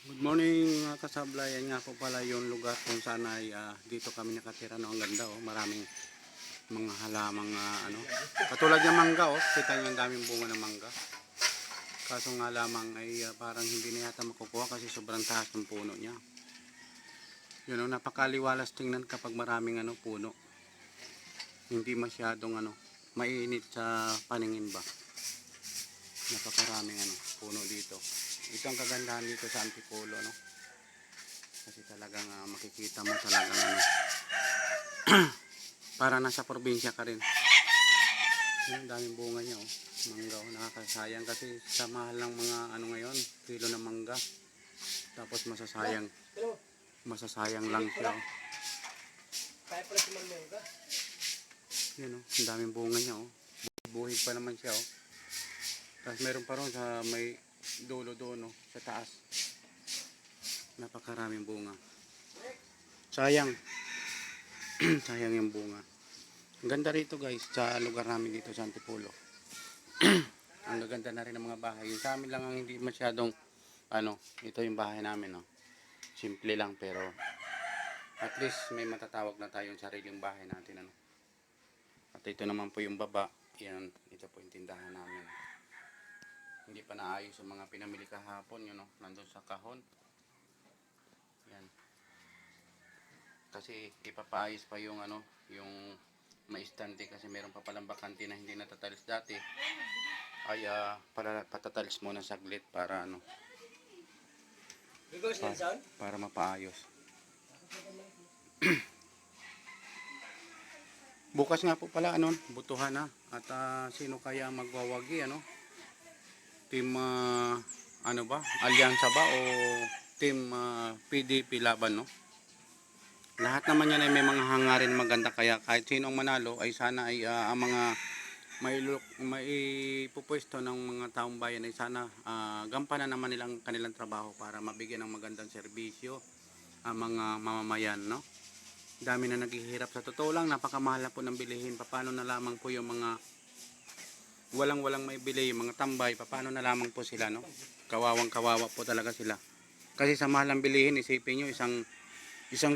Good morning mga kasablay. Yan nga po pala yung lugar kung saan ay dito kami nakatira. No? Ang ganda oh. Maraming mga halamang ano. Katulad ng mangga oh. Kita nyo ang daming bunga ng mangga. Kaso nga lamang ay parang hindi na yata makukuha kasi sobrang taas ng puno niya. Yun oh, napakaliwalas tingnan kapag maraming ano puno. Hindi masyadong ano mainit sa paningin ba. Napakaraming ano puno dito. Ito ang kagandahan dito sa Antipolo, no? Kasi talagang makikita mo talagang ano, para nasa probinsya ka rin. Yung daming bunga niya, oh. Mangga, oh. Nakakasayang kasi sa mahal ng mga ano ngayon, kilo ng mangga. Tapos masasayang lang siya, oh. Yun, oh. Ang daming bunga niya, oh. Buhig pa naman siya, oh. Tapos meron pa ron sa may dulo doon, no, sa taas. Napakaraming bunga. Sayang. Sayang yung bunga. Ang ganda rito guys sa lugar namin dito sa Antipolo. Ang gaganda na rin ng mga bahay. Yung sa amin lang ang hindi masyadong ano, ito yung bahay namin, no. Simple lang pero at least may matatawag na tayong sariling bahay natin, ano. At ito naman po yung baba. Yan, ito po yung tindahan namin. Hindi pa naayos yung mga pinamili kahapon, yun, no? Nandun sa kahon. Yan. Kasi ipapaayos pa yung ano, yung maistante kasi meron pa palang bakante na hindi natatalis dati. Ay patatalis muna saglit para ano. Para mapaayos. Bukas nga po pala ano, butuhan na. At sino kaya magwawagi ano? Team ano ba? Alyansa ba o team PDP laban, no? Lahat naman yan ay may mga hangarin maganda kaya kahit sino ang manalo ay sana ay ang mga may pupwesto ng mga taong bayan ay sana gampanan naman nilang kanilang trabaho para mabigyan ng magandang serbisyo ang mga mamamayan, no? Dami na naghihirap sa totoo lang, napakamahal na po ng bilihin. Paano na lamang po yung mga walang may bili, yung mga tambay, paano na lamang po sila, no? Kawawang kawawa po talaga sila. Kasi sa mahal ng bilihin, isipin nyo, isang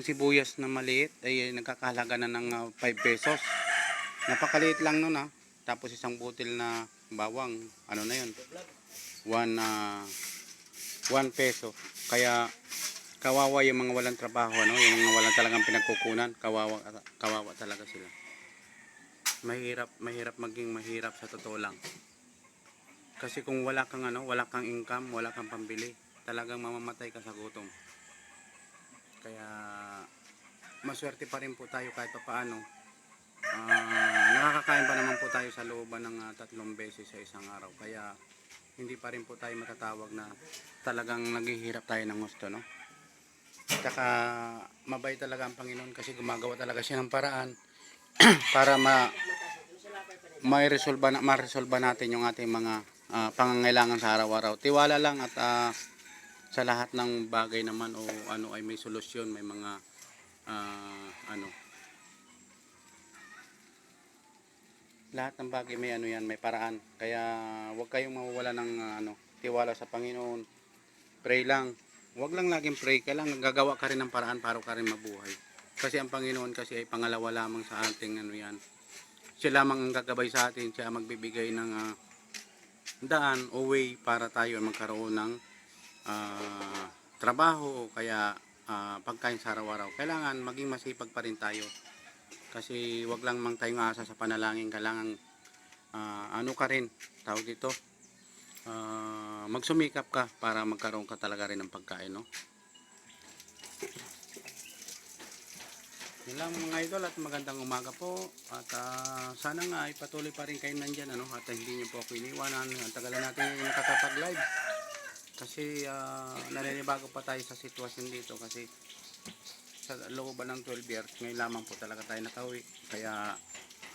sibuyas na maliit ay nagkakahalaga na ng 5 pesos. Napakaliit lang nun, ha. Tapos isang butil na bawang, ano na yun, 1 peso. Kaya kawawa yung mga walang trabaho, no? Yung mga walang talagang pinagkukunan, kawawa talaga sila. Mahirap maging mahirap sa totoo lang. Kasi kung wala kang ano, wala kang income, wala kang pambili, talagang mamamatay ka sa gutom. Kaya maswerte pa rin po tayo kahit papaano. Nakakakain pa naman po tayo sa looban ng 3 beses sa isang araw. Kaya hindi pa rin po tayo matatawag na talagang naghihirap tayo ng gusto, no? Tsaka mabait talaga ang Panginoon kasi gumagawa talaga siya ng paraan para ma-resolve natin yung ating mga pangangailangan sa araw-araw. Tiwala lang at sa lahat ng bagay naman o ano ay may solusyon, may mga ano. Lahat ng bagay may ano yan, may paraan. Kaya huwag kayong mawawala ng tiwala sa Panginoon. Pray lang. Huwag lang laging pray, kailangan gagawa ka rin ng paraan para ka rin mabuhay. Kasi ang Panginoon kasi ay pangalawa lamang sa ating ano yan. Siya lamang ang gagabay sa atin, siya magbibigay ng daan o way para tayo magkaroon ng trabaho o kaya pagkain sa araw-araw. Kailangan maging masipag pa rin tayo. Kasi wag lang mang tayong asa sa panalangin, kailangan ano ka rin, tawag dito, magsumikap ka para magkaroon ka talaga rin ng pagkain, no? Yun lang mga idol at magandang umaga po at sana nga ay patuloy pa rin kayo nandyan, ano, at hindi nyo po ako iniwanan. Ang tagalan natin yung nakakapag live kasi naninibago pa tayo sa sitwasyon dito kasi sa looban ng 12 years ngayon lamang po talaga tayo nakauwi kaya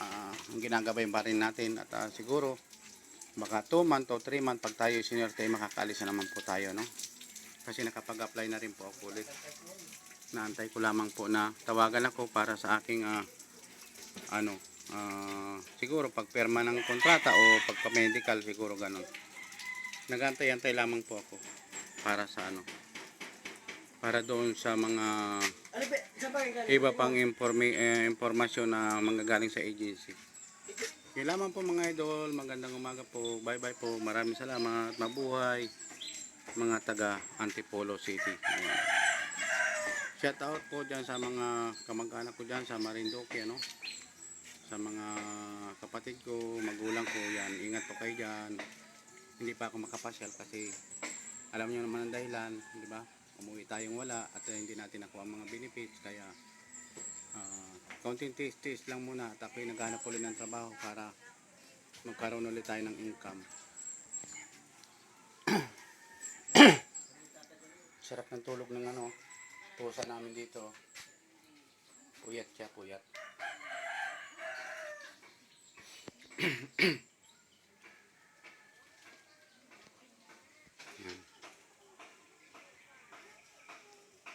ang ginagabay pa rin natin at siguro baka 2 months o 3 months pag tayo senior tayo makakaalis na naman po tayo, no? Kasi nakapag-apply na rin po ako ulit. Naantay ko lamang po na tawagan ako para sa aking siguro pagpirma ng kontrata o pagpa-medical siguro ganun. Nagantay-antay lamang po ako para sa para doon sa mga Ano ba? Saan ba galing? iba pang impormasyon na manggagaling sa agency. Yun lamang po mga idol, magandang umaga po, bye bye po, maraming salamat, mabuhay mga taga Antipolo City. Ayan. Shout out po dyan sa mga kamag-anak ko dyan sa Marinduque, ano? Sa mga kapatid ko, magulang ko, yan, ingat po kayo dyan. Hindi pa ako makapasyal kasi alam niyo naman ang dahilan, di ba? Umuwi tayong wala at hindi natin nakuha ang mga benefits, kaya konting tiis-tiis lang muna at ako'y naghanap ulit ng trabaho para magkaroon ulit tayo ng income. Sarap ng tulog ng ano, pusa namin dito. Puyat siya, puyat. Yan.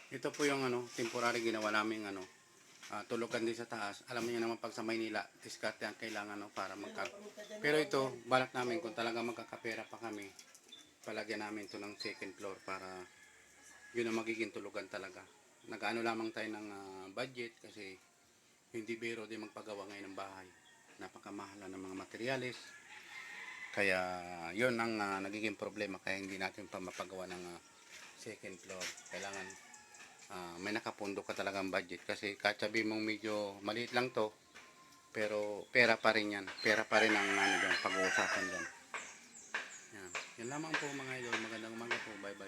Ito po yung ano, temporary ginawa namin ano, tulugan din sa taas. Alam niyo naman pag sa Maynila, diskarte ang kailangan no, para pero ito, balak namin kung talaga magkakapera pa kami, palagyan namin ito ng second floor para yun ang magiging tulugan talaga. Nag-ano lamang tayo ng budget kasi hindi biro din magpagawa ngayon ng bahay. Napakamahala ng mga materyales. Kaya yun ang nagiging problema, kaya hindi natin pa mapagawa ng second floor. Kailangan may nakapundo ka talagang budget kasi kahit sabi mong medyo maliit lang to, pero pera pa rin yan. Pera pa rin ang pag-uusapan dyan. Yan. Yan lamang po mga idol. Magandang umaga po. Bye bye.